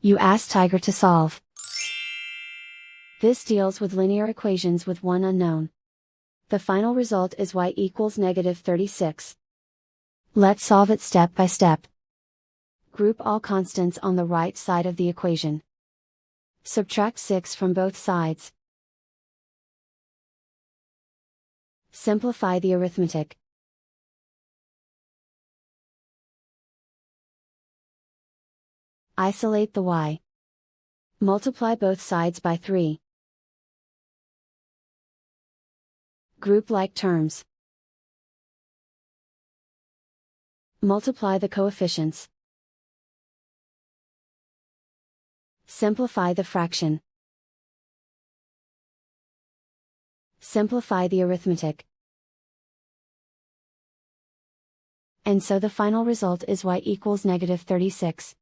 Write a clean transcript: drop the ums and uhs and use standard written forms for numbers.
You ask Tiger to solve. This deals with linear equations with one unknown. The final result is y equals -36. Let's solve it step by step. Group all constants on the right side of the equation. Subtract 6 from both sides. Simplify the arithmetic. Isolate the y. Multiply both sides by 3. Group like terms. Multiply the coefficients. Simplify the fraction. Simplify the arithmetic. And so the final result is y equals -36.